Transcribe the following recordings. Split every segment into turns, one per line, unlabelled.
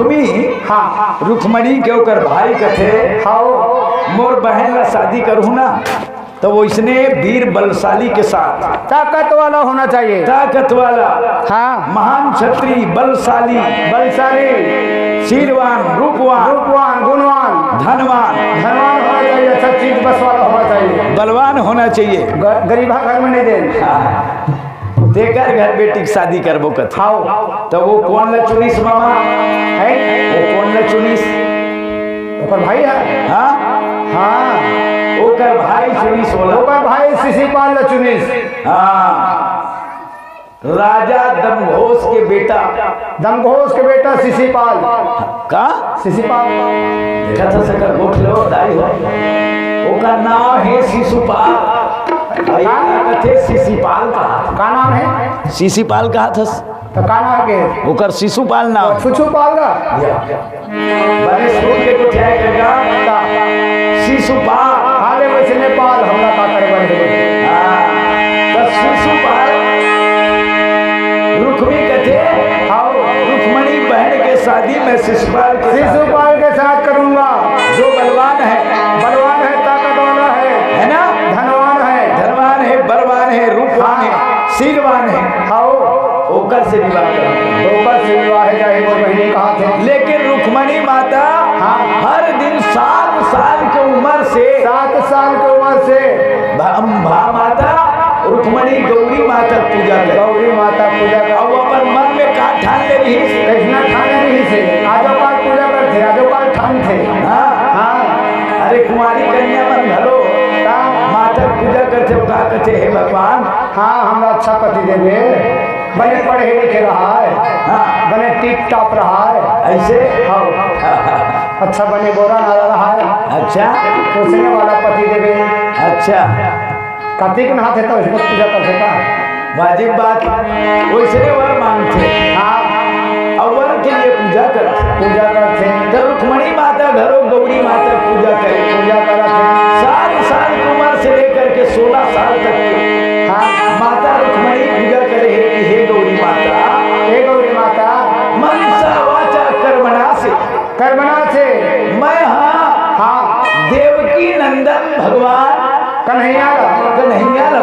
रुक्मी
हाँ
रुक्मणी के ओकर भाई कथे
हाँ
मोर बहन ला शादी करूँ ना तो वो इसने वीर बलशाली के साथ
ताकत वाला होना चाहिए।
ताकत वाला
हाँ
महान क्षत्रिय बलशाली
बलशाली
शीलवान रूपवान
रूपवान गुणवान
धनवान
धनवान होना चाहिए। अच्छा चीज बस वाला होना चाहिए।
बलवान होना चाहिए।
गरीबा घर में नहीं दे
देकर घर बेटी की शादी करबो कथ
खाओ
तो वो कौन ला चुनिस मामा
है
वो कौन ला चुनिस
ओकर भाई है।
हाँ
हाँ
ओकर भाई चुनिस बोला
ओकर भाई शिशिपाल ल चुनिस।
हाँ राजा दमघोष के बेटा
दमघोष के बेटा शिशिपाल
का
शिशिपाल
देखा था सकर गोठ लो दाई हो ओकर नाम है शिशुपाल कथे शिशिपाल
का नाम है
शिशिपाल कहा था
तो का नाम के
ओकर शिशुपाल नाम
छुछुपाल का
बने सुन के कुछ है करगा शिशुपाल
हाले वैसे नेपाल हमला का करे बने
तो शिशुपाल रुक्मी कथे
आओ
रुक्मणी बहन के शादी में शिशुपाल
के साथ करूंगा।
जो बलवान है
ताकत वाला है
ना
धनवान है
बलवान है रूपवान है शीलवान है
आओ
ओकर से विवाह करूंगा।
ओकर से विवाह है चाहे वो बहनी कहा थे।
लेकिन रुक्मणी माता हर दिन 7 साल की उम्र से
7 साल की उम्र से
भा माता रुक्मणी गौरी माता पूजा करे।
गौरी माता पूजा कर
अब अपन मन में का ठान ले रही
कृष्णा ठान नहीं से आजो काल पूजा करते आजो काल ठान थे।
हाँ अरे कुमारी कन्या मन भलो माता पूजा करते का कहते हे भगवान
हाँ हमरा अच्छा पति देवे बने पढ़े लिखे रहा है।
हाँ
बने टिप टॉप रहा है
ऐसे
हाँ अच्छा बने बोरा नारा रहा है।
अच्छा
पूछने वाला पति देवे
अच्छा
कार्तिक नहा थे तो उसको पूजा कर सकता।
वाजिब बात वैसे वर मांगते
हाँ
और वर के लिए पूजा करते तो रुक्मणी माता घरों गौरी माता पूजा करते 7 साल की उम्र से लेकर के 16 साल तक के
हाँ
माता रुक्मणी पूजा करे कि हे गौरी माता मनसा वाचा कर्मणा से मैं हाँ देवकी नंदन भगवान
कन्हैया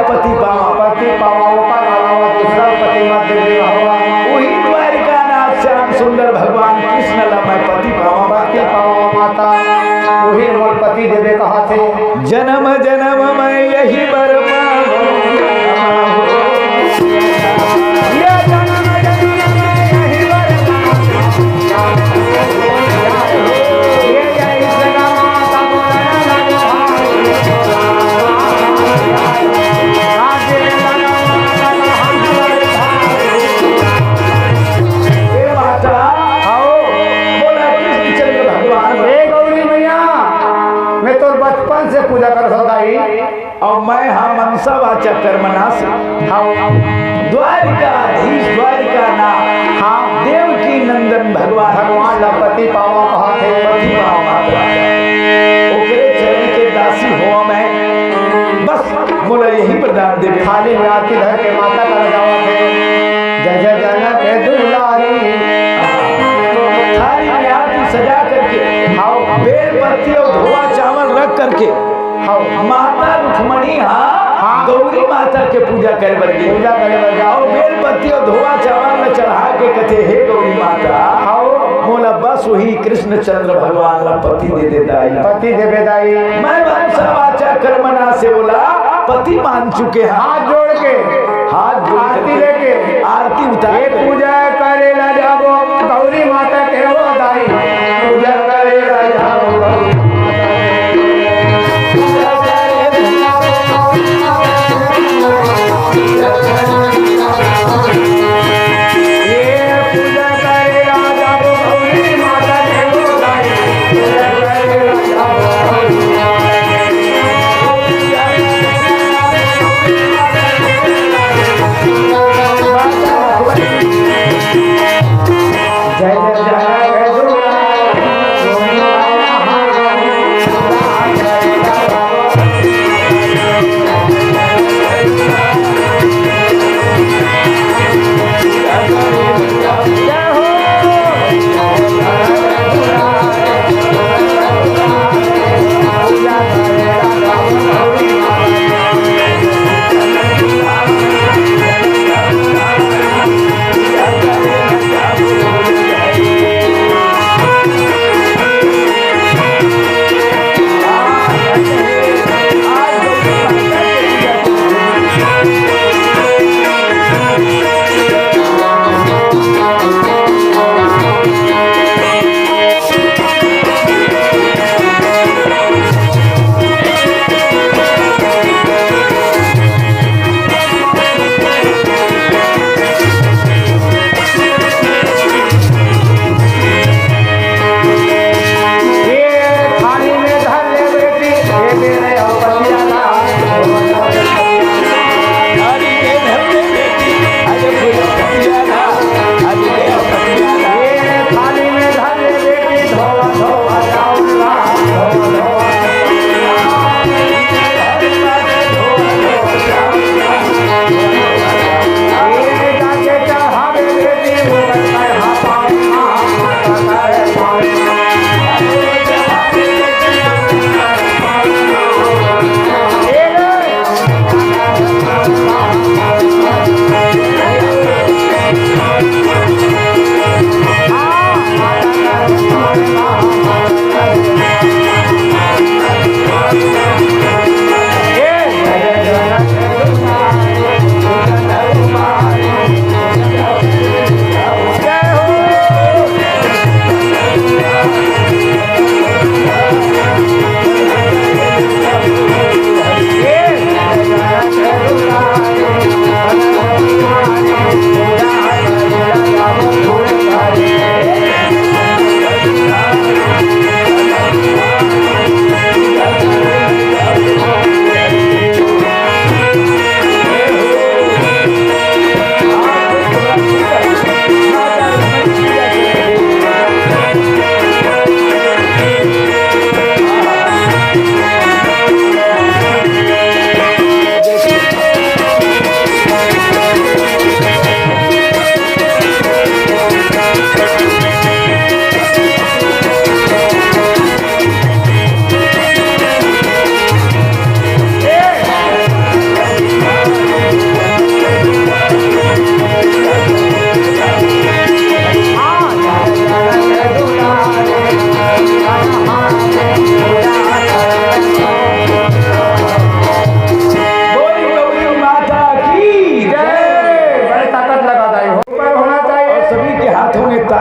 पति पावा
ऊपर अलावा दूसरा पति मत दे
वही द्वारिका नाथ श्याम सुंदर भगवान कृष्ण ला मैं पति पावा
माता वही मोर पति देवे कहा थे।
जन्म जन्म मैं यही बर
से पूजा कर सकता
और मैं हाँ मनसा वाचा कर्मणा से द्वारिका नाथ
हाँ
देवकी नंदन भगवान
पति पावा कहा थे।
पति पावा ओकरे चरण के दासी हुआ मैं बस बोला यही प्रदान देवे।
खाली आरती धर के माता कर जावा थे जय जय जनक दुलारी
थाली में आरती सजा करके हाँ बेल पत्ती और धोआ चावल रख करके हाँ माता रुक्मणी हाँ गौरी माता के पूजा करे जाओ बेल पत्ती और धोआ चावल में चढ़ा के कथे हे गौरी माता बोला बस वही कृष्ण चंद्र भगवान ला पति दे दाई मैं मनसा वाचा कर्मणा से बोला पति मान चुके हैं।
हाथ जोड़ आरती लेके
आरती उतार
पूजा करे ला जाओ गौरी माता के हो दाई पूजा करे ला जाओ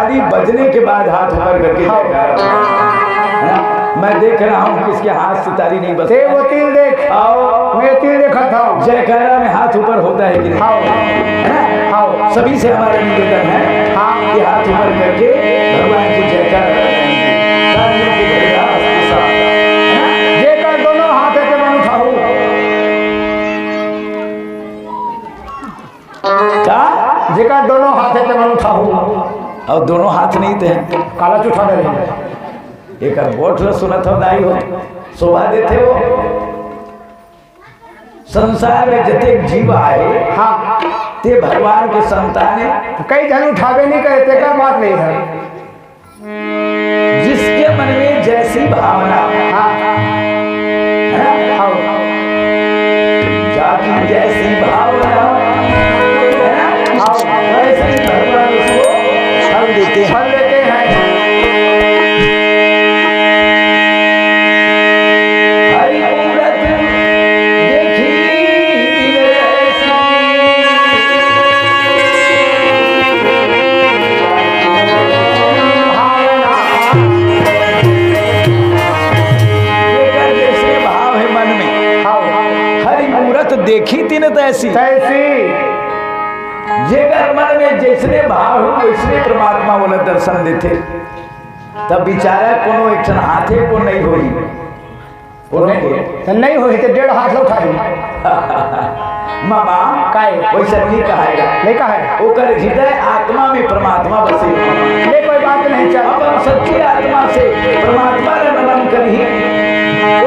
सितारी बजने के बाद हाथ ऊपर करके जयकारा, है ना? मैं देख रहा हूँ किसके हाथ सितारी नहीं बजते।
वो तीर देख,
आओ
मैं तीर देखा था।
जयकारा में हाथ ऊपर होता है कि नहीं, है ना?
हाँ,
सभी से हमारा निवेदन है
हाँ,
कि हाथ ऊपर करके भगवान की जयकारा लगाएंगे, तालियों की गड़गड़ाहट के साथ, है ना?
जेकर दोनों हाथ है के मन उठाऊ,
क्या?
जेकर दोनों हाथ है के मन उठाऊ,
और दोनों हाथ नहीं थे,
काला चुठा दे रहे
एक बोट सुनत हो दाई हो शोभा देते हो। संसार में जते जीव आए
हाँ,
ते भगवान के संतान है।
कई जन उठावे नहीं कहते का बात नहीं है।
जिसके मन में जैसी भावना,
हाँ,
है ना?
हाँ,
जाति जैसी भावना, है ना? वैसे ही भगवान उसको फल देते हैं।
फल देते हैं।
हरि मूरत देखी ऐसी, जेकर जैसे भाव है मन में, हरि मूरत देखी तीन तैसी।
कैसी
जेकर मन में जैसने भाव हो वैसने परमात्मा बोला दर्शन देते। तब बेचारा कोनो एक ठन हाथे को नहीं होई, कोनो के
तो नहीं हुई तो 1.5 हाथ उठाई
मामा
काय
वैसा नहीं कहेगा।
नहीं कहा है।
ओकर हृदय आत्मा में परमात्मा बसे।
ये कोई बात नहीं चल।
अपन सच्ची आत्मा से परमात्मा का नमन करी,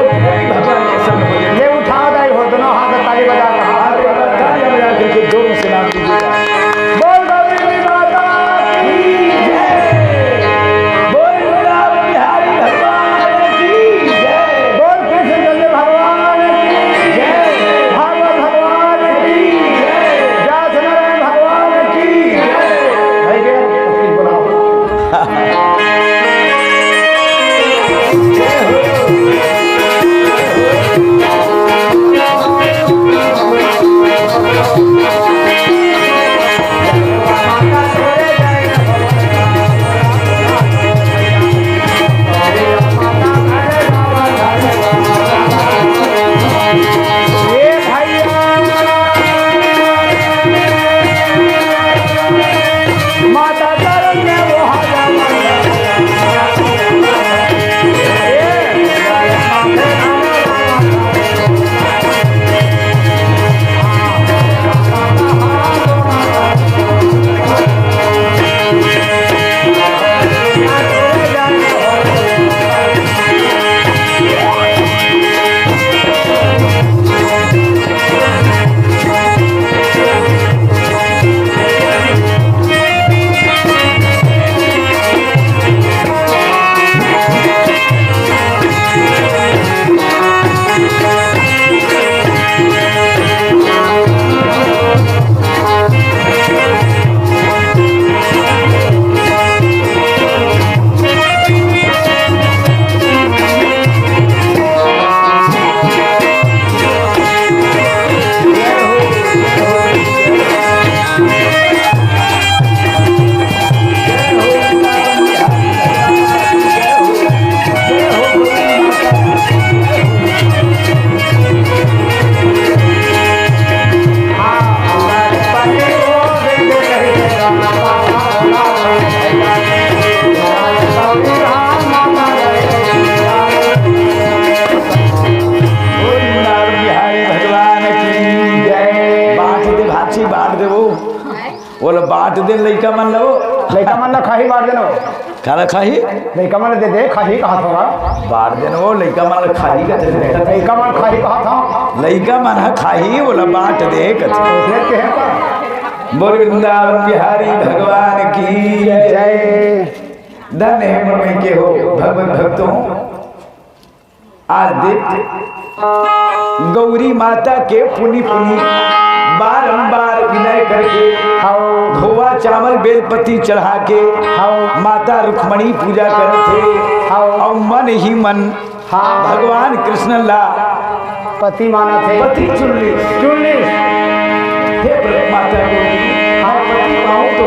उतने ही भगवान दर्शन हो जाए।
ये उठा दाई हो दोनों हाथ ताली बजा कर हाथ
आगे बढ़ तालियां बजा करके जोरों से नाम लीजिएगा।
बोल गौरी माता की
जय। बोल वृंदावन बिहारी भगवान की जय।
बोल कृष्ण चंद्र भगवान की
जय।
भागवत भगवान की
जय।
व्यास नारायण भगवान की भाई के उसकी बुलाओ। ये भैया माता चरण में वो
बोला बाट दे लइका मन लो
लड़का मन खाही बांट देना
खाना खाही
लड़का मन दे दे खाही कहा था
बाट देना वो लइका मन खाही का
लड़का मन खाही कहा था
लइका मन खाही बोला बाट दे
लेते हैं पर
बोल वृंदावन बिहारी भगवान की
जय।
धन्य है मुनि के हो भगवत भक्तों। आज देख गौरी माता के पुनि पुनि बारंबार विनय करके धोवा चावल बेलपति चढ़ा के माता रुक्मणी पूजा करे थे और मन ही मन भगवान कृष्ण ला
पति माना थे
पति चुनली हे माता पति पाऊं तो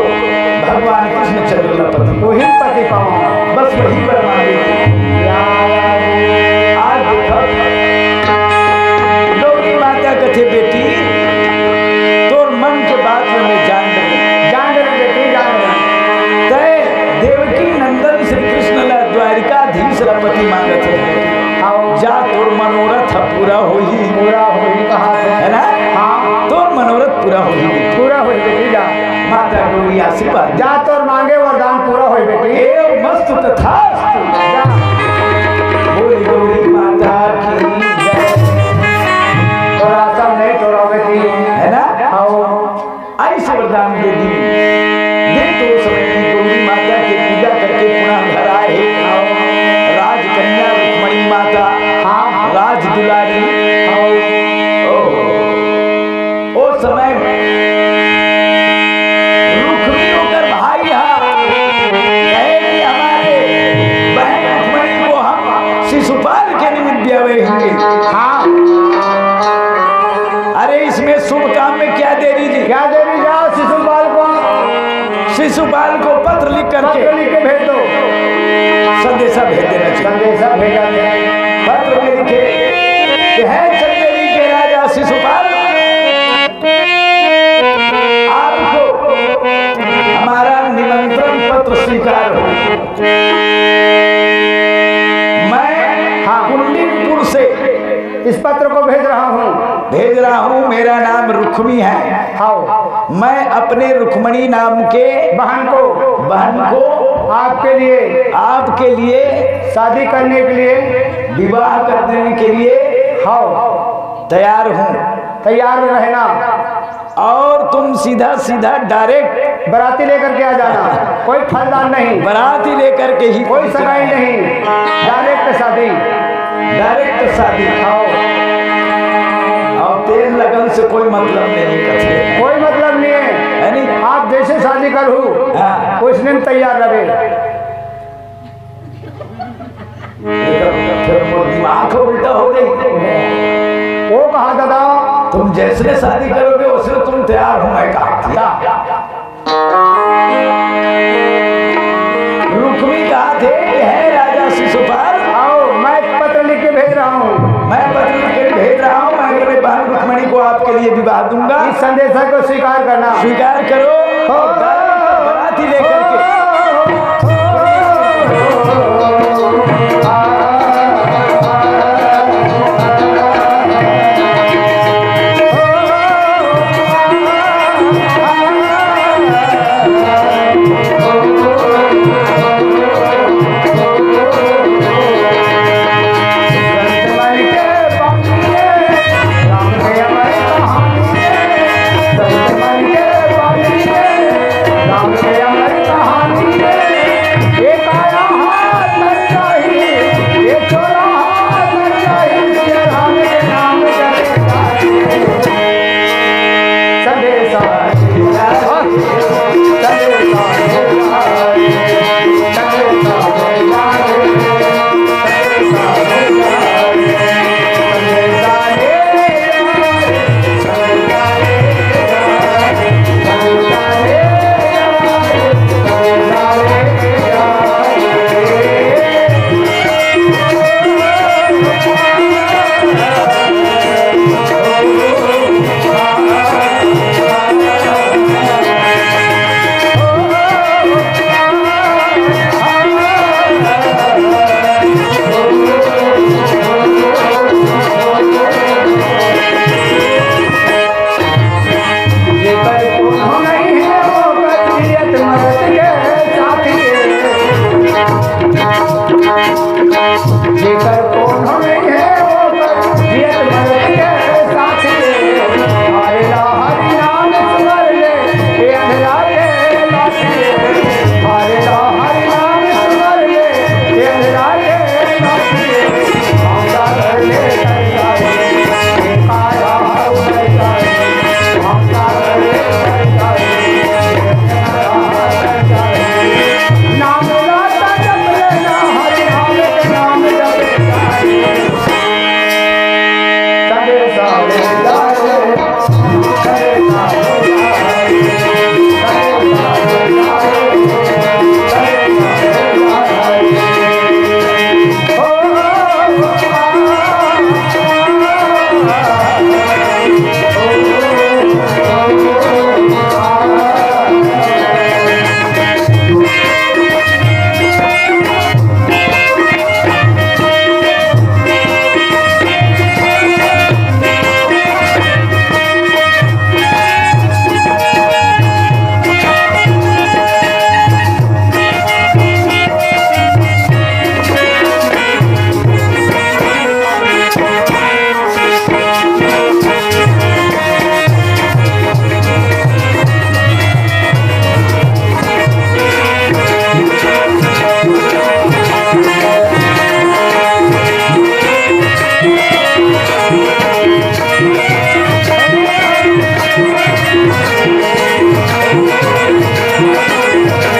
भगवान कृष्ण चंद्र ला पति आशीर्वाद
जा तोर मांगे वरदान पूरा होई बेटी
ए मस्त तथास्तु
जा
बोली गौरी माता की जय
तोरा सब नहीं तोरा बेटी
है ना
आओ
ऐसे वरदान दे दी दिन तो समय में गौरी माता की पूजा करके पुनः घर आए राजकन्या रुक्मणी माता
हाँ
राज दुलारी ओ समय में रुक्मिणी होकर भाई कहे कि हमारे बहन रुक्मणी को हम शिशुपाल के निमित्त ब्याहेंगे।
हाँ
अरे इसमें शुभ काम में क्या देरी जी,
क्या देवी जाओ
शिशुपाल को पत्र लिख करके
पत्र लिख के भेज दो
संदेशा भेज देना चाहिए।
संदेशा भेजा है
पत्र में लिखे कि है चंदेरी के राजा शिशुपाल, आपको हमारा निमंत्रण पत्र स्वीकार हो। मैं कुंडीपुर से
इस पत्र को भेज रहा हूँ
मेरा नाम रुक्मी है।
आओ
मैं अपने रुक्मणी नाम के
बहन को आपके लिए शादी करने के लिए
विवाह कर देने के लिए
हाँ
तैयार हूँ।
तैयार रहना
और तुम सीधा सीधा डायरेक्ट
बराती लेकर के आ जाना, कोई फलदान नहीं,
बराती लेकर के ही,
कोई सगाई नहीं, डायरेक्ट शादी
आओ। और तेल लगन से कोई मतलब नहीं करते,
कोई मतलब नहीं है
नहीं?
आप जैसे शादी करूँ
हाँ।
उस दिन तैयार रहे।
फिर वो दिमाग उल्टा हो गई।
वो कहा दादा
तुम जैसे शादी करोगे उसमें तुम तैयार हो, मैं कहा रुक्मी कहा थे कि है राजा शिशुपाल,
आओ मैं पत्र लिख के भेज रहा हूँ,
मैं अपने बहन रुक्मणी को आपके लिए विवाह दूंगा।
इस संदेश को स्वीकार करना,
स्वीकार करो। बराती लेकर के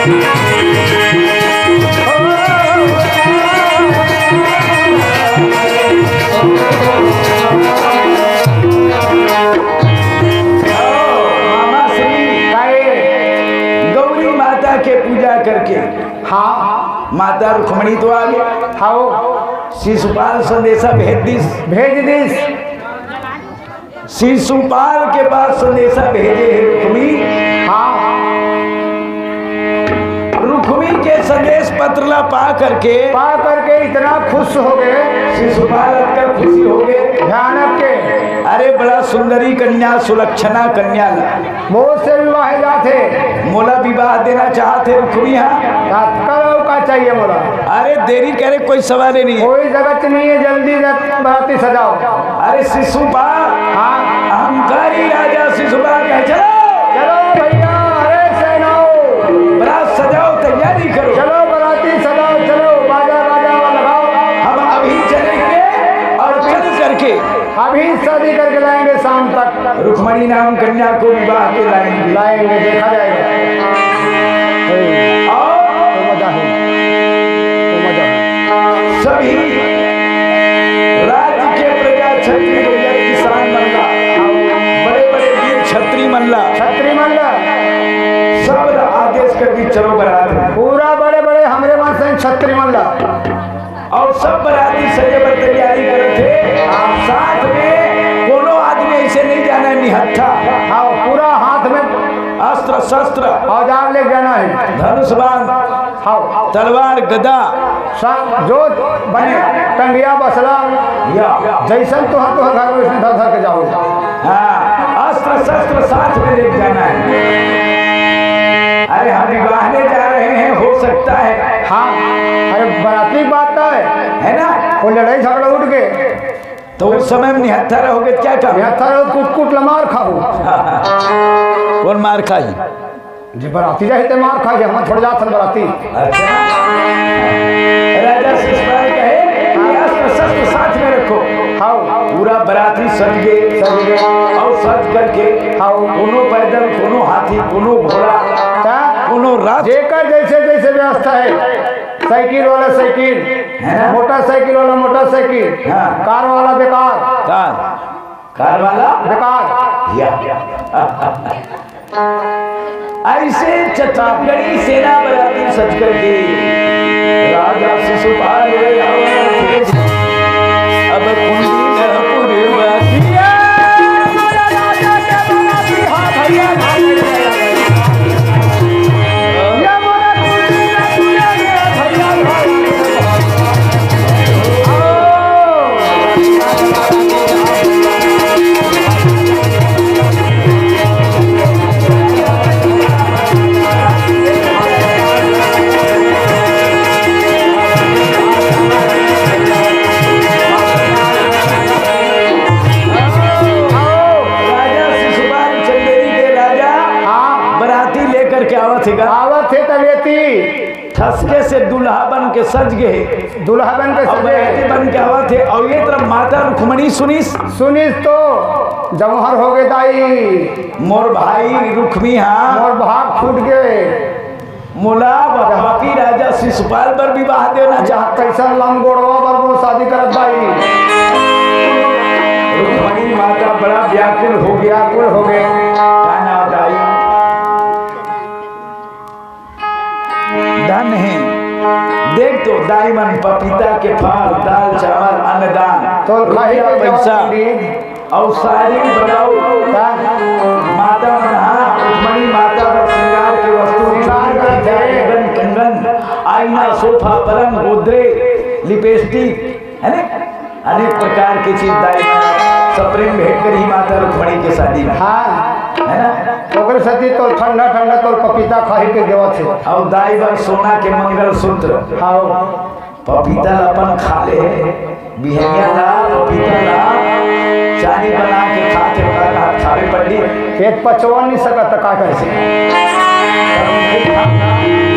मामा श्री गौरी माता के पूजा करके
हाँ
माता रुक्मणी तो आ गए,
हाँ
शिशुपाल संदेशा
भेज दिस
शिशुपाल के पास संदेशा भेजे है रुक्मी।
हाँ
रुक्मी के संदेश पत्रला पा करके
इतना खुश हो गए
शिशुपाल का खुशी हो गए।
भयानक के
अरे बड़ा सुंदरी कन्या सुलक्षणा कन्या
मोह से विवाह जाते
मोला विवाह देना चाहते रुक्मी। हाँ
तत्काल का चाहिए मोला,
अरे देरी करे कोई सवाल ही नहीं है।
कोई जगत नहीं है, जल्दी बराती सजाओ।
अरे शिशुपाल,
हाँ
अहंकारी राजा शिशुपाल कहे चलो
चलो भैया, अरे सेनाओ
बरात सजाओ, तैयारी करो,
चलो बराती सजाओ, चलो बाजा बाजा लगाओ,
हम अभी चलेंगे और चल करके
अभी शादी करके लाएंगे शाम तक,
रुक्मणी नाम कन्या को विवाह के
लाएंगे देखा जाएगा।
और
तो मजा है, तो मजा है।
सभी राज्य के प्रजा क्षत्रिय किसान मल्ला, बड़े बड़े वीर क्षत्रिय मल्ला,
छत्री मल्ला
सब आदेश कर दी चलो बरात में।
पूरा बड़े बड़े हमरे मन से छत्री मल्ला
और सब बराती सजे पर तैयारी करे थे। साथ में कोनो आदमी ऐसे नहीं जाना है निहत्था,
हाँ पूरा हाथ में
अस्त्र शस्त्र
औजार ले जाना है,
धनुष बाण
हाँ
तलवार गदा
जो बने टंगिया बसला
या
जैसन तो घर में धर धर के जाओ।
हाँ अस्त्र शस्त्र साथ में ले जाना है। अरे हम विवाहने जा रहे हैं, हो सकता है,
हाँ अरे बराती बात
है ना,
वो लड़ाई झगड़ा उठ गए
तो उस समय में निहत्था रहोगे क्या काम?
कुट कुट लमार खाओ।
कौन मार खाई?
जी बराती जाते मार खाई, हम छोड़ जाते बराती।
अच्छा राजा शिशुपाल कहे कि अस्त्र शस्त्र साथ में रखो।
हाँ
पूरा बराती सज गए और सज करके
हाँ
कोनो पैदल, कोनो हाथी, कोनो घोड़ा, कोनो रथ,
जेकर जैसे जैसे व्यवस्था है, साइकिल वाला साइकिल, मोटरसाइकिल वाला मोटरसाइकिल,
हाँ।
कार वाला बेकार,
कार वाला
बेकार,
ऐसे छत्तीसगढ़ी सेना बराती सज करके राजा शिशुपाल अब
आवत थे तबेती
ठसके से दुल्हा बन के सज गए,
दुल्हा बन के
सजे बन के आवत थे। और ये तरफ माता रुक्मणी सुनिस
तो जमहर हो गए दाई,
मोर भाई रुक्मी, हाँ
मोर भाग फूट गए,
मोला बाकी राजा शिशुपाल पर विवाह देना चाहता।
कैसा लंगोड़वा पर वो शादी करत दाई।
रुक्मणी माता बड़ा व्याकुल हो गया,
हो गए
काना दाई धन है, देख तो दाईमन पपीता के फल, दाल चावल अन्नदान,
तो
पैसा और सारी बनाओ माता रुक्मणी माता पर श्रृंगार के वस्तु, कंगन, आईना, सोफा, पलंग, गोदरे, लिपस्टिक, है ना, अनेक प्रकार की चीज दाई सप्रेम भेंट कर ही माता रुक्मणी के शादी में,
हाँ
है ना।
ओकर सती तो ठंडा ठंडा तो पपीता खाई के देवत है,
और दाई बर सोना के मंगल सूत्र,
हाँ
पपीता अपन खा ले, बिहनिया ला पपीता ला चानी बना के खाते खावे पड़ी,
पेट पचवा नहीं सकता का कैसे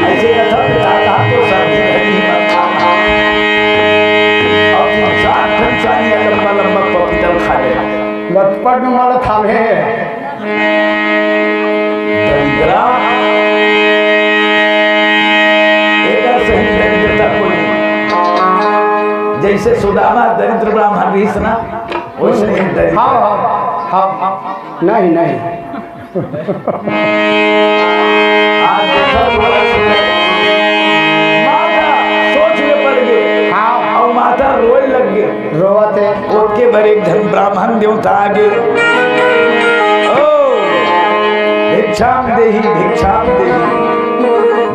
ऐसे कथा तो सर्दी नहीं मत खाना, और 4 चानी लंबा लंबा पपीता खा ले,
लटपट में माला थामे
दरिद्रा जैसे सुदामा दरिद्र ब्राह्मण रहीस ना वैसे ही दरिद्र।
हाँ नहीं नहीं
आज देखा बड़ा सुंदर। माता सोच में पड़ गए।
हाँ
और माता रोए लग गए।
रोवते
ओके भर एक धन ब्राह्मण देवता आगे ओ भिक्षाम देही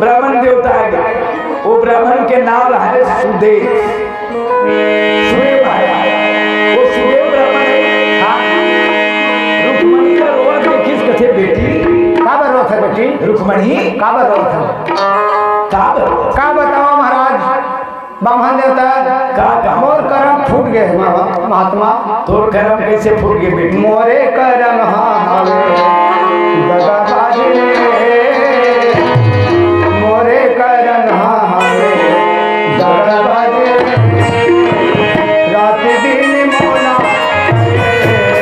ब्राह्मण देवता आगे। वो ब्राह्मण के नाम है सुदेव। सुदेव आया वो सुदेव ब्राह्मण है। हाँ रुक्मणी का रोआ देखिस कथे बेटी
काबर रोत है बेटी
रुक्मणी
काबर रोत है
काबर
का बताओ महाराज ब्राह्मण देवता
का
मोर करम फूट गए महात्मा
तोर कर्म कैसे फूट गए बेटी
मोरे करम हावे दगाबाज मोरे करम हावे दगाबाज रात दिन मोला हला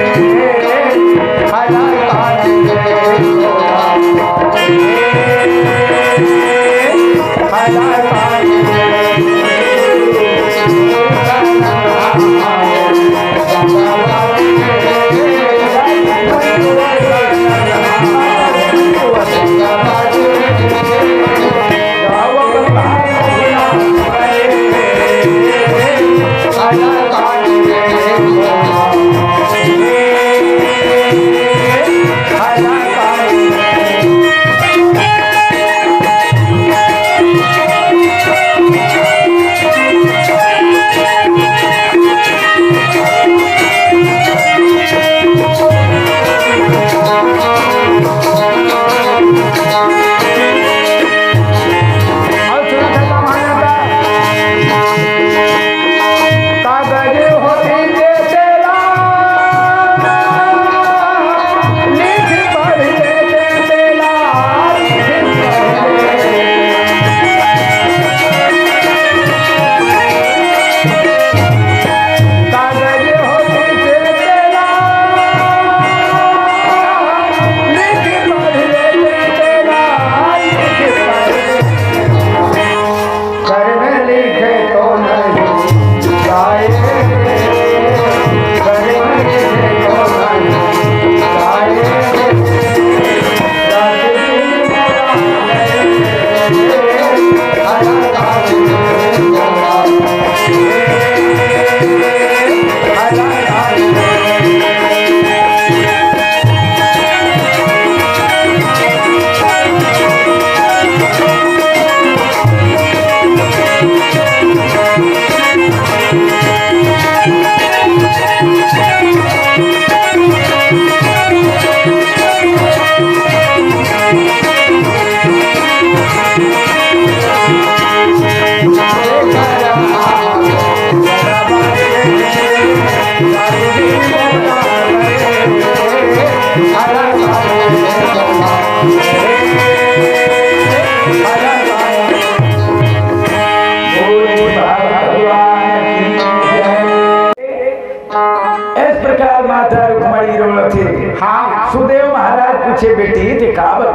सुदेव महाराज पूछे बेटी ते
काबर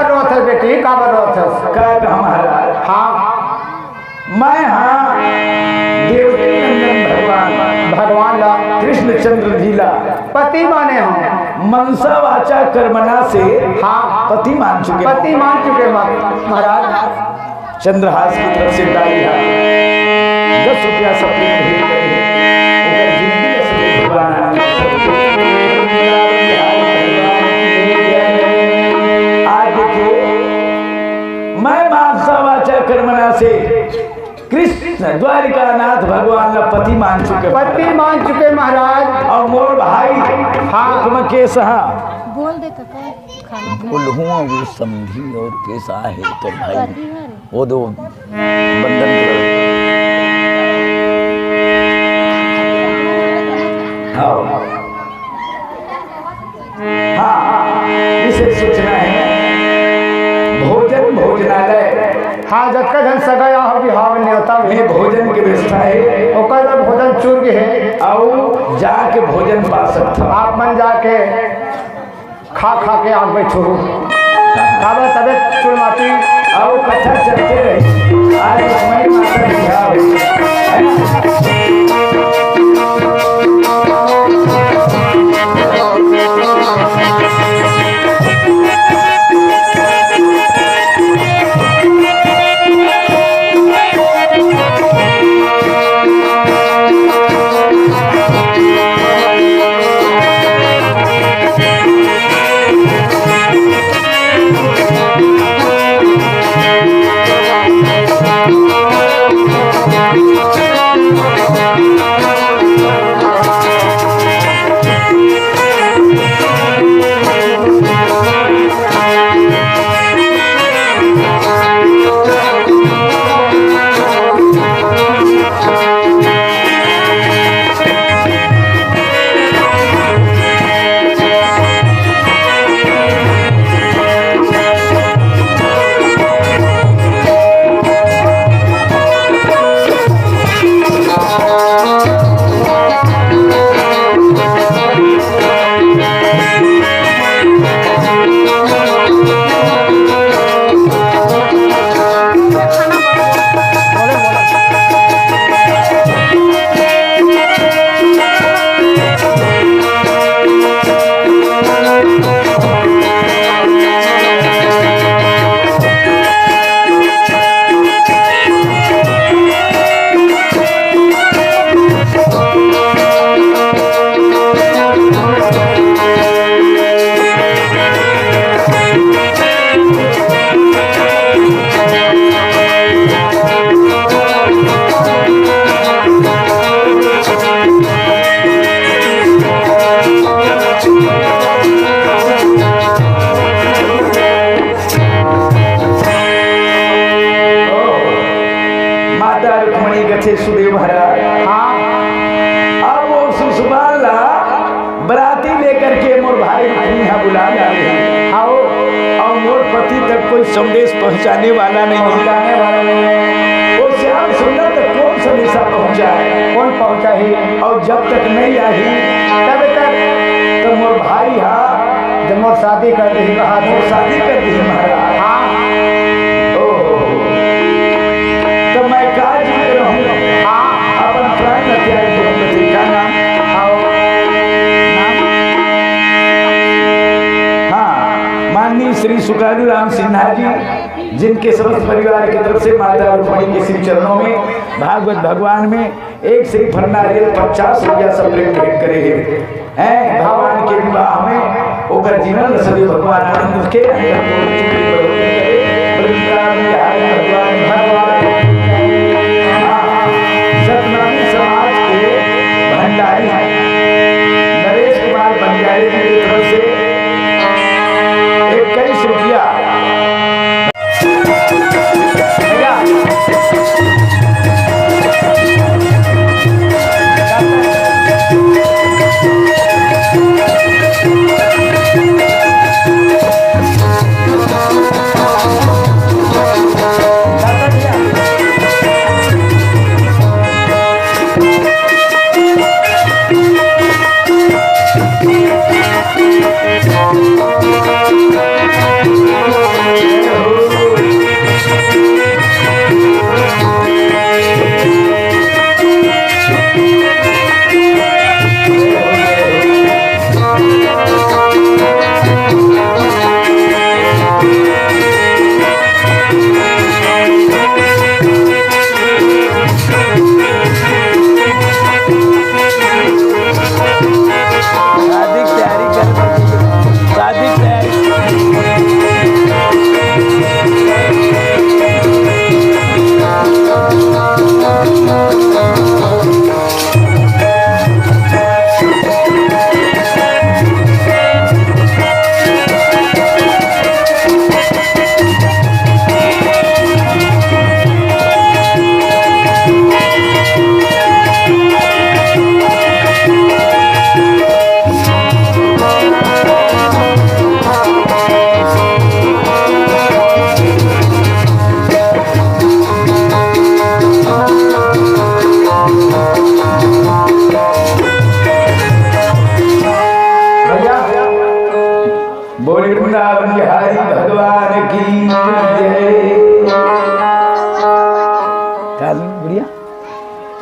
रोत है बेटी काबर रोत है
का महाराज
हाँ
मैं हाँ देवकी नंदन
भगवान ला
कृष्णचंद्र जी ला
पति माने हो
मनसा वाचा कर्मणा से
हाँ
पति मान चुके
महाराज
चंद्रहास की तरफ से दाई 10 रुपया सपने भेज गए ओकर जिंदगी असली भगवान आज देखिए मैं मानसा वाचा कर्मणा से कृष्ण द्वारिकानाथ भगवान का पति मान चुके
महाराज
और मोर भाई
हाँ
तुम कैसा
बोल दे काका खाना
कुल्हुआ वो समझी और कैसा है तो भाई वो दो बंधन कर हाँ इसे सोचना है भोजनालय
हाँ जबकि धन सगाया हो बिहाव न्योता
में भोजन की व्यवस्था है
ओकर भोजन चूर है
और जाके भोजन पा सकता
आप मन जाके खा के आग बैठो तबे चूर माटी
आओ कथा चलते रही। आज रुक्मणी माता की ध्यान है ना? थे सुदेव महाराज। अब वो सुसुबाला बराती लेकर के मोर भाई यहाँ बुला जा रहे हैं। आओ और मोर पति तक कोई संदेश पहुँचाने वाला नहीं है। वो श्याम सुंदर तक कौन संदेशा पहुँचा है?
कौन पहुंचा ही?
और जब तक नहीं आई
तब तक
तो मोर भाई हाँ
जब मोर शादी कर दी कहा
मोर शादी कर दी महाराज।
हाँ
तो मैं काज रहूँ अपन प्राण त्याग द्रौपदी का नाम हाँ माननीय श्री सुकालू राम सिन्हा जी, जिनके समस्त परिवार की तरफ से माता रुक्मणी के श्री चरणों में भागवत भगवान में एक श्री फरनारियल 50 रुपया सब प्रेम भेंट करे हैं। भगवान के विवाह में ओकर जीवन सदैव भगवान आनंद के सतनामी समाज के भंडारी नरेश कुमार बंजारे जी की तरफ से 21 रुपया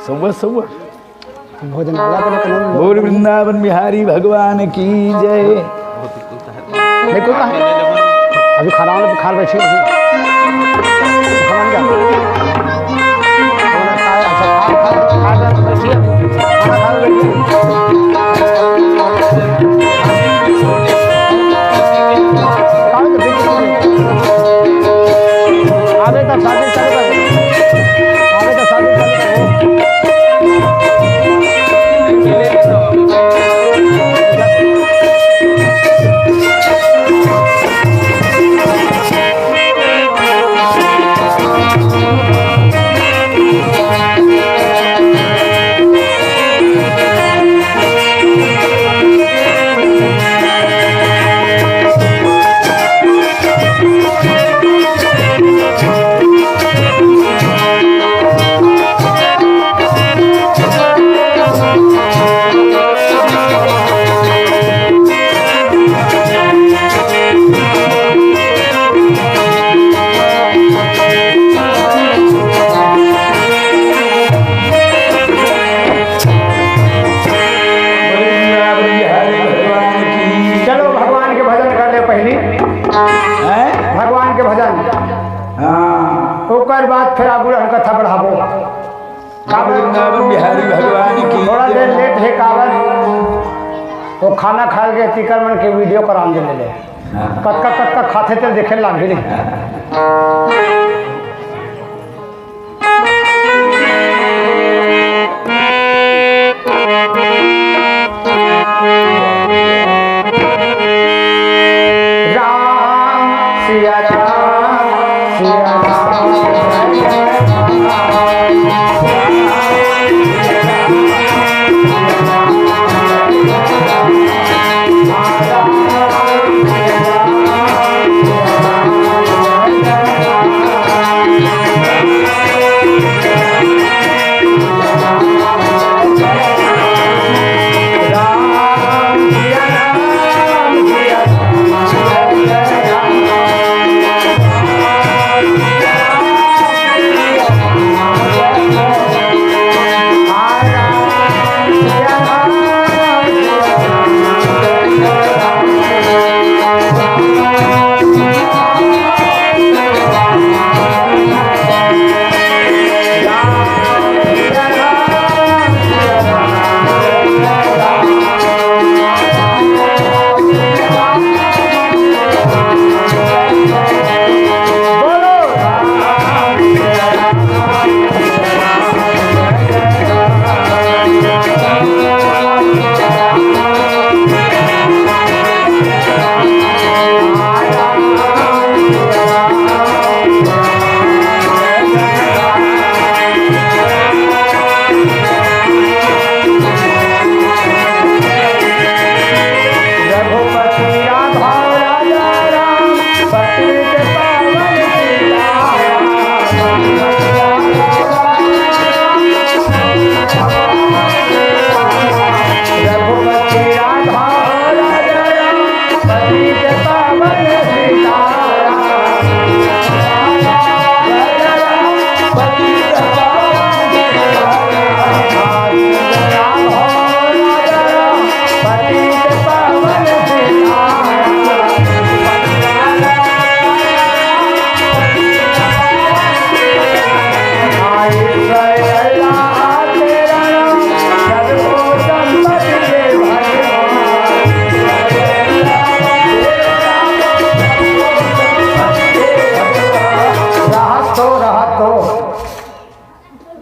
सुबह सुबह
भोजन वाला को लेकर
बोल वृंदावन बिहारी भगवान की जय।
नहीं कोई कहा अभी खाना वाला खा बैठे खाना नहीं आवे तब शादी चालू कर आवे तब शादी चालू भगवान के भजन ओकर बाद फिर आगू कथा बढ़ाबो
वृंदावन बिहारी भगवान की
थोड़ा देर लेट है कावर वो खाना खा के तिकर मन के वीडियो कराम दे ले कटका खाते थे देखे लाग भी नहीं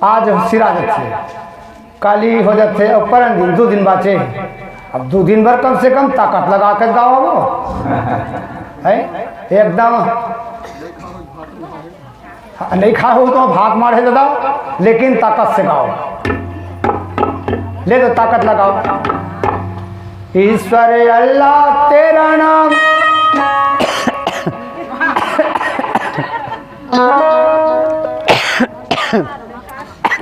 आज सिरा जाते काली हो जाते और परन दिन 2 दिन बाचे अब 2 दिन भर कम से कम ताकत लगा कर गाओ वो है एकदम नहीं खा हो तो भात मारे दादा लेकिन ताकत से गाओ ले तो ताकत लगाओ ईश्वर अल्लाह तेरा नाम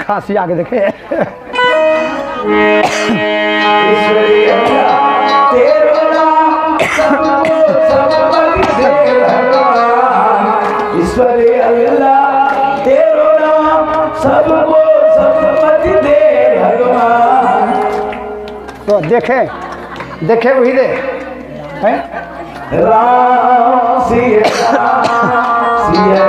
खांसी आगे देखे
ईश्वरी अल्लाह तेरो नाम सबको सदुपति दे भगवान।
तो देखे देखे वही दे हैं
राम सिया राम सिया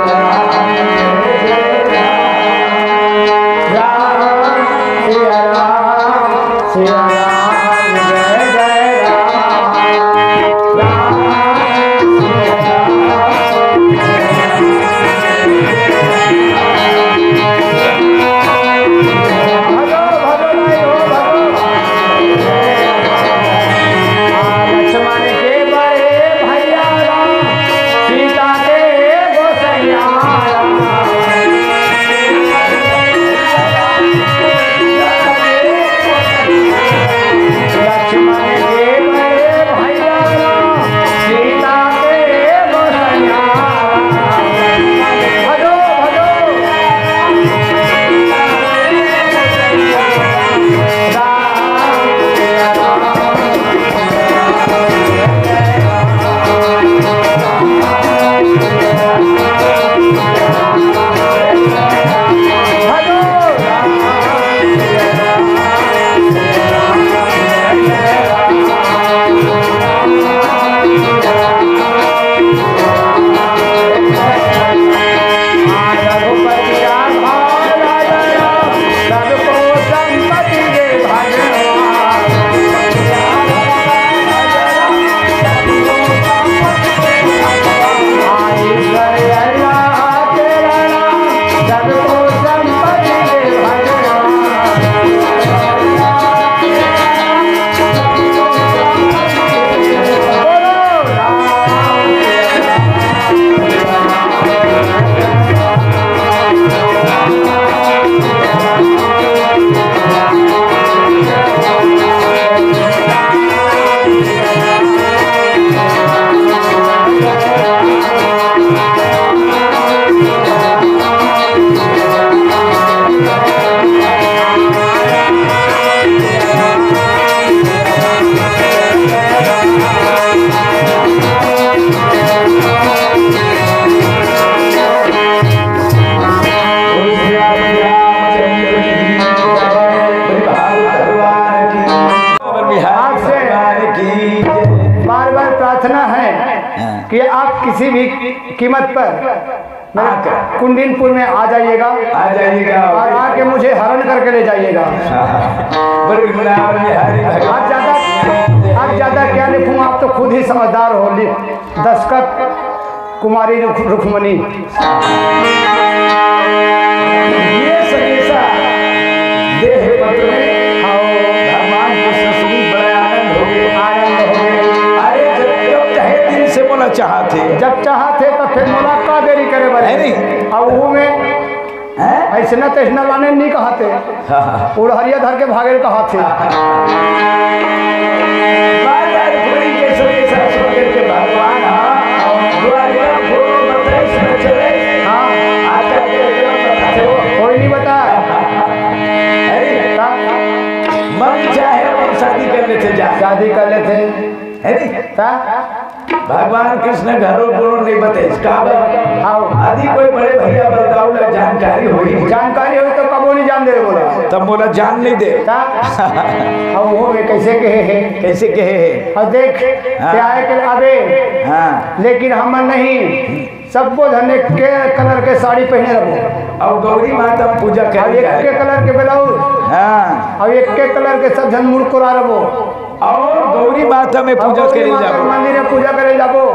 कि आप किसी भी कीमत पर मेरे कुंडिनपुर में आ जाइएगा और आके मुझे हरण करके ले जाइएगा। आप ज़्यादा क्या लिखूँ, आप तो खुद ही समझदार हो। दस्खत कुमारी रुक्मणी।
ये संदेशा देह पत्र में भगवान कृष्ण सुनी बड़ा आनंद हो गया। अरे जब चाहे दिल से बोला चाहते,
जब चाहते तो फिर मुलाकात देरी करे बड़े नहीं। अब वो में ऐसे न तैसना लाने नहीं कहते, उड़हरिया धर के भागे कहते।
भगवान
कोई नहीं बता।
मन चाहे शादी कर लेते,
शादी कर लेते
है नहीं। भगवान कृष्ण घरों गुणों नहीं बते आदि कोई बड़े भैया बताओ जानकारी हुई
तो कबो नहीं जान दे बोला,
तब बोला जान नहीं दे।
अब वो में कैसे कहे है और देख क्या है कि अबे
हाँ,
लेकिन हम नहीं सबको धने के कलर के साड़ी पहने रहो
और गौरी माता पूजा कर
एक के कलर के ब्लाउज,
हाँ,
और एक के कलर के सब जन मुड़कुरा रहो
और गौरी माता में पूजा करे जाओ,
मंदिर में पूजा करे जाबो।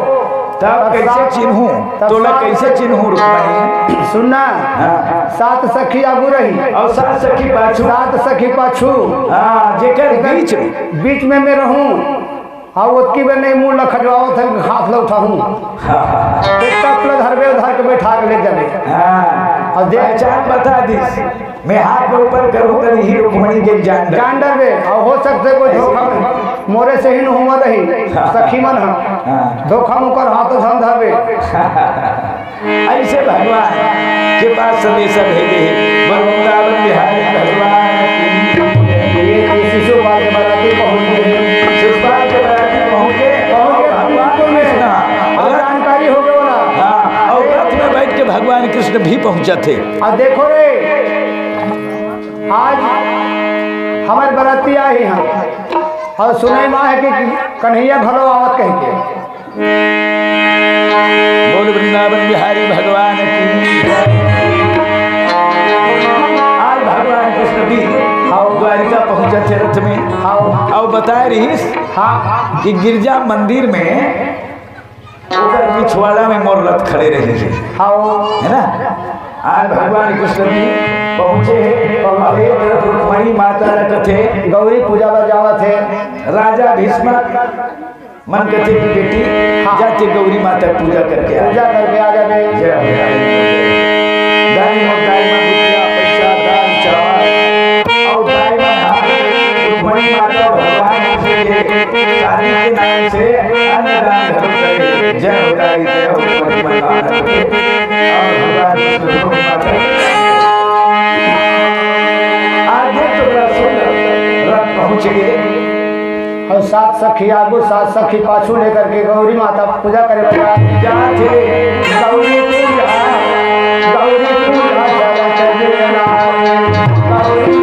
तब कैसे चिन्हूं, तोला कैसे चिन्हूं रुक्मणी?
सुनना, 7 सखी आगू रही
और 7 सखी पाछू,
7 सखी पाछू।
हाँ, जेकर
बीच में मैं रहूं। हाँ, उसकी में नहीं मुँह लखजवाओ थे, हाथ लो उठाऊं धर के बैठा के ले जाए।
और पहचान बता दी, मैं हाथ में ऊपर करूँ तो ही रुक्मणी के जान
डर और हो सकते कोई धोखा मोरे से ही न हुआ रही सखी मन धोखा मुकर हाथों से धरबे।
ऐसे भगवान के पास संदेशा भेजे वृंदावन बिहारी भगवान
शिशु बाल बराती पहुँच गए, जानकारी हो गया ना।
और रथ में बैठ के भगवान कृष्ण भी पहुंचा थे।
और देखो रे आज हमारे बराती आई हैं और सुने माँ है कि कन्हैया घरो आवत कह के।
बोल वृंदावन बिहारी भगवान की जय। आज भगवान कृष्ण भी द्वारिका पहुंचे थे रथ में। और बताए रही
हाँ
कि गिरजा मंदिर में ऊपर पिछवाड़ा में मोर रथ खड़े रहे थे, है ना। आज भगवान कृष्ण भी पहुंचे और एक तरफ रुक्मणी माता रखते
गौरी पूजा बजावत है।
राजा भीष्म मन कथे की बेटी जाते गौरी माता पूजा करके आ
पूजा करके आ जाते।
जय हो दाई हो दाई में रुपया पैसा दान चावल और दाई में रुक्मणी माता भगवान के शादी के नाम से अन्नदान धर्म करे। जय हो दाई जय हो रुक्मणी माता और भगवान रुक्मणी माता आगे तो रथ पहुंच गए
और सात सखी आगू सात सखी पाछू लेकर के गौरी माता पूजा करे लगा।
जाते
गौरी पूजा चला चलेला, गौरी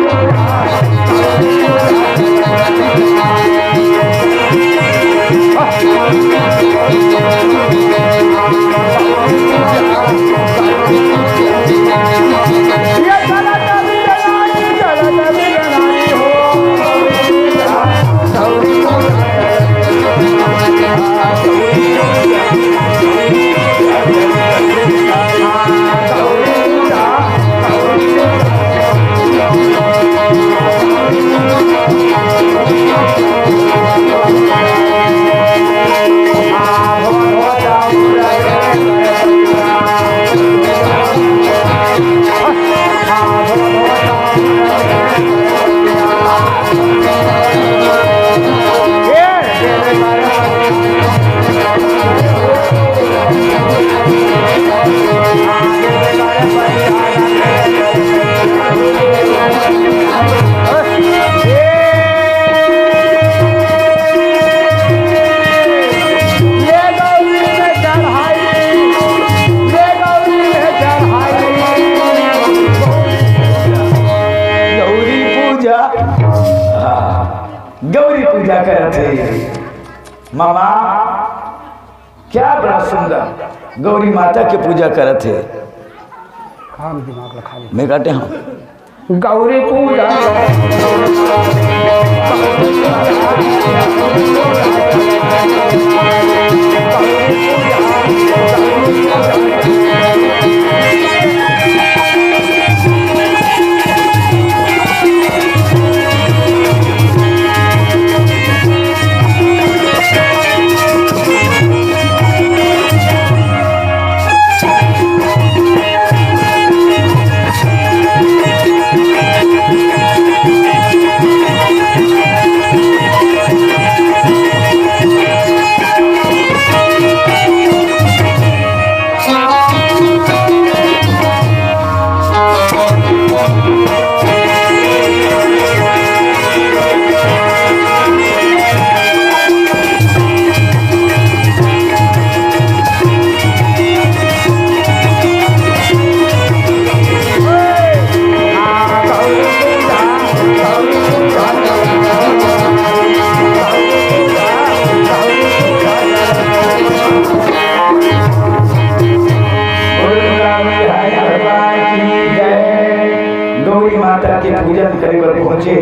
गौरी पूजा करते। मामा क्या बड़ा सुंदर गौरी माता की पूजा करते।
खाम दिमाग लखा ले।
मैं कहते हैं
गौरी पूजा
पूजन करे पर पहुंचे।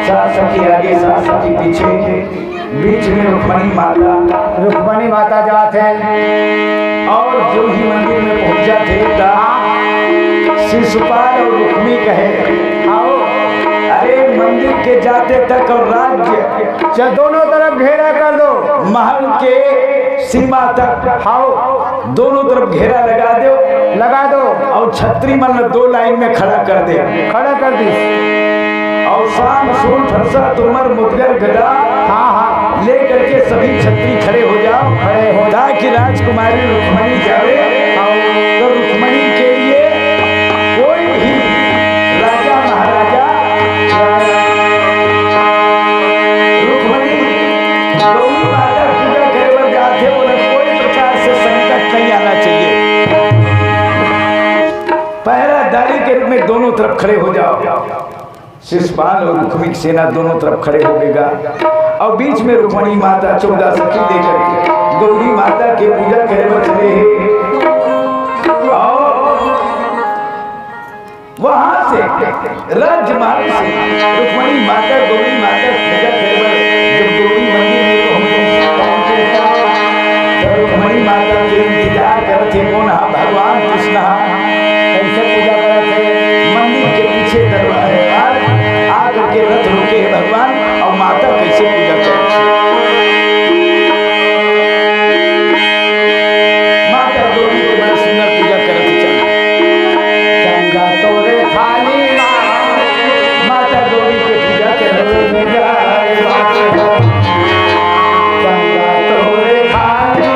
सात सखी आगे सात सखी पीछे, बीच में रुक्मणी माता जाते हैं। और जो ही मंदिर में पहुंचा थे शिशुपाल और रुक्मी कहे आओ, अरे मंदिर के जाते तक और राज्य
दोनों तरफ घेरा कर दो,
महल के सीमा तक आओ दोनों तरफ घेरा लगा दो और छतरी मन दो लाइन में खड़ा कर दी। और शाम सूल फरसा तुमर मुदगर गदा लेकर के सभी छतरी खड़े हो जाओ ताकि राजकुमारी रुक्मणी जावे। तो रुक्मणी के लिए कोई भी राजा महाराजा रुक्मणी गौरी माता पूजा करे बर जाते उन्हें कोई प्रकार से संकट नहीं आना चाहिए। पहला पहरेदारी के रूप में दोनों तरफ खड़े हो जाओ। शिशुपाल और रुक्मिणी की सेना दोनों तरफ खड़े हो गएगा और बीच में रुक्मिणी माता 14 सखी लेकर के गौरी माता की पूजा करे बचले और वहां से राजमार्ग से रुक्मिणी माता गौरी माता पूजा करे जब गौरी मंदिर में पहुंचे तो रुक्मिणी माता के इंतजार करते कौन भगवान कृष्ण कैसे पूजा करते मंदिर के पीछे दरबार आकर के रथ रुके भगवान और माता कैसे पूजा करते माता गौरी को बड़ा सुंदर पूजा करते चंगा तोरे थाली माता गौरी की पूजा करते चंगा तोरे थाली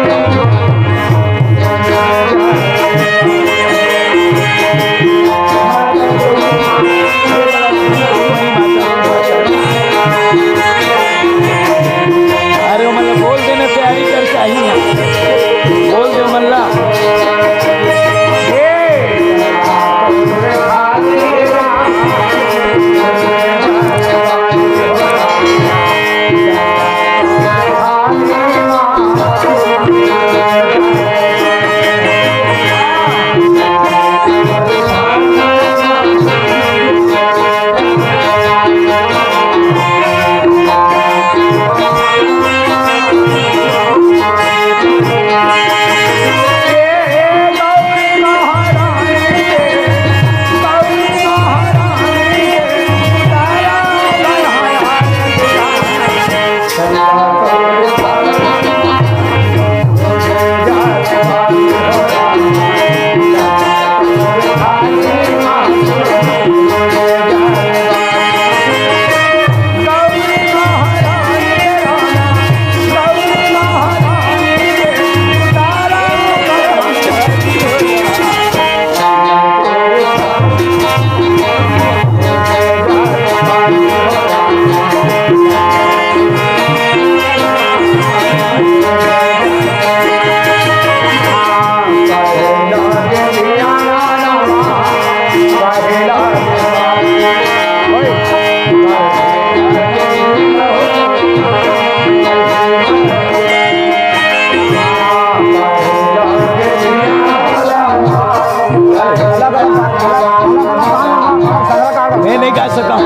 अरे मतलब बोल देने तैयारी करके आई ना बोल दे मल्ला मैं नहीं गा सका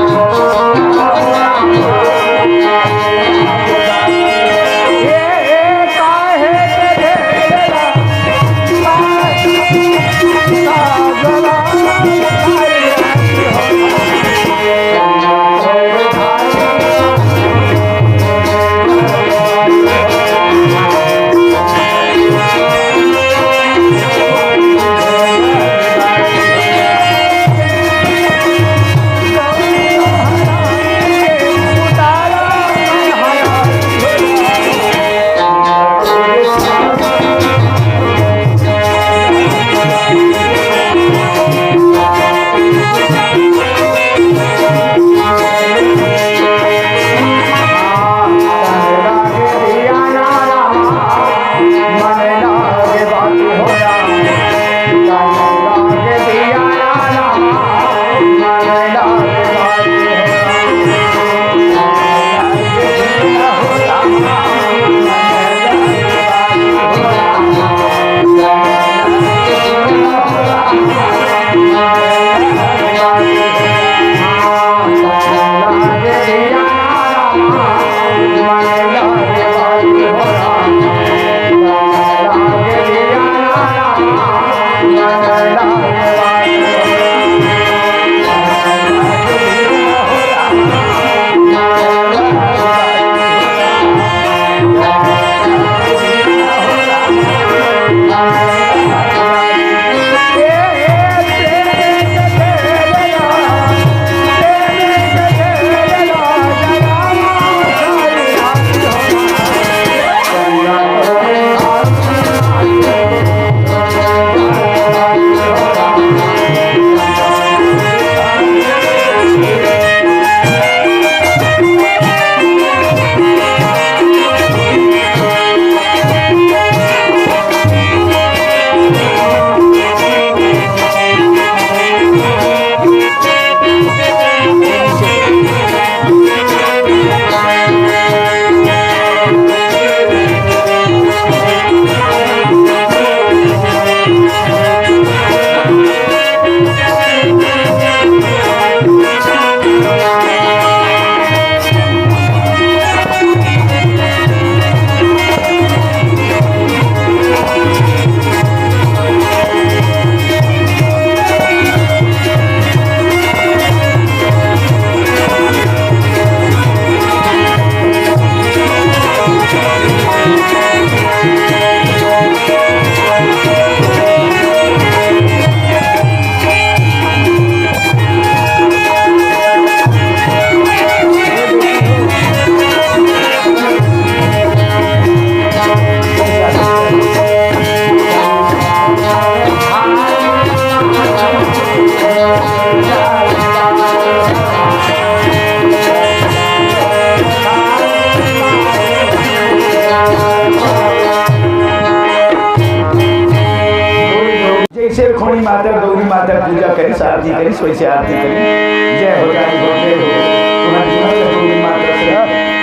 जैसे रुक्मणी माता गौरी माता पूजा करी आरती करी वैसे आरती करी जय हो जय हो जय हो तुम्हारी गौरी माता से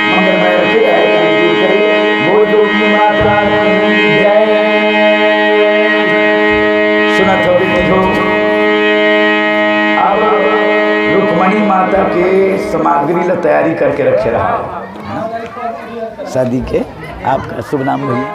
मंगलमय रखे दूर करे बोल गौरी माता की जय। सुना तो बेटी हो अब रुक्मणी माता के सामग्री ला तैयारी करके रखे रहा शादी के। आपका शुभ नाम भैया?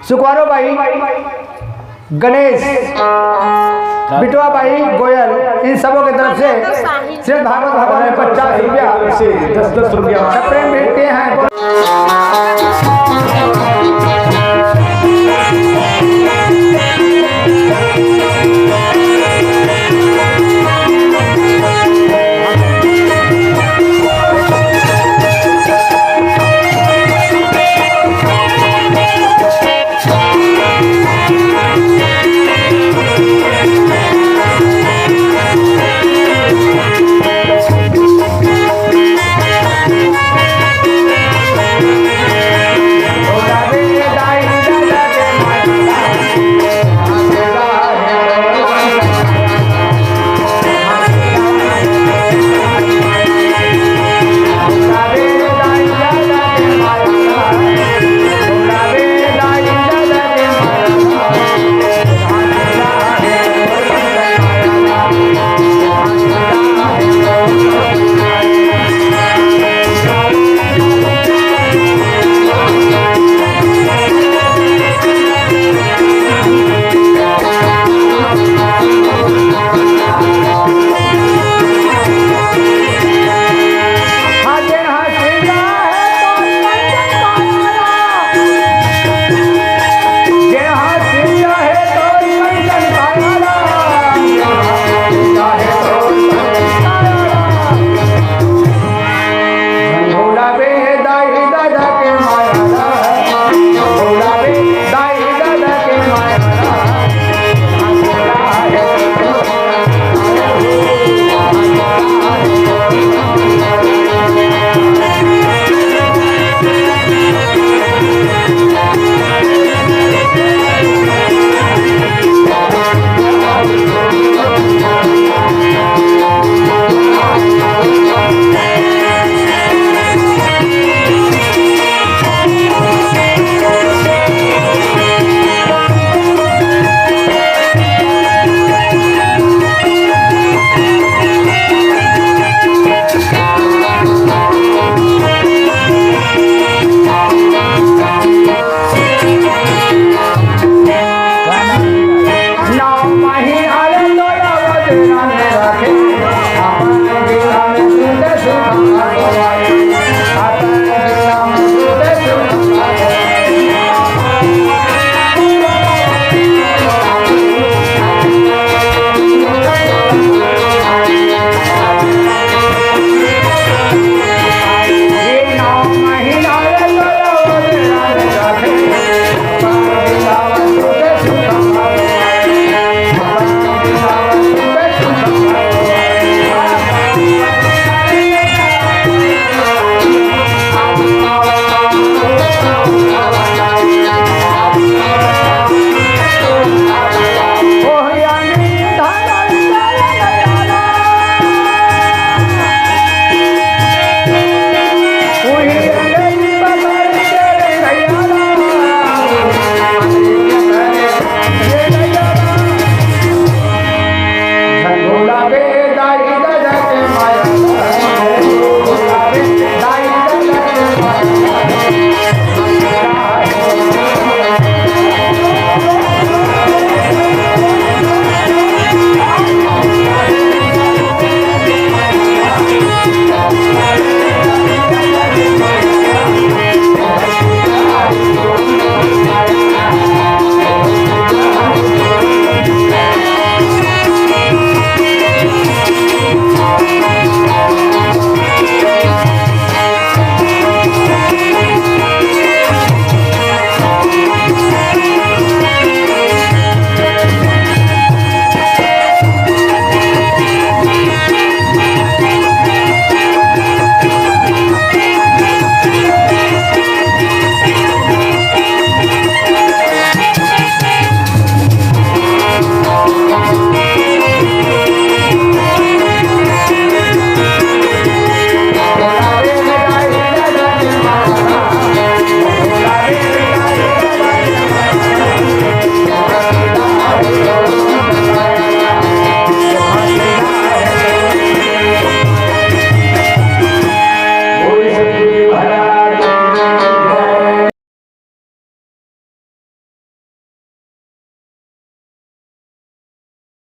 सुखवारो भाई गणेश बिटवा भाई गोयल इन सबों की तरफ से श्री भागवत भगवान ने 50 रुपया
से 10-10 रुपया
प्रेम भेंटते हैं।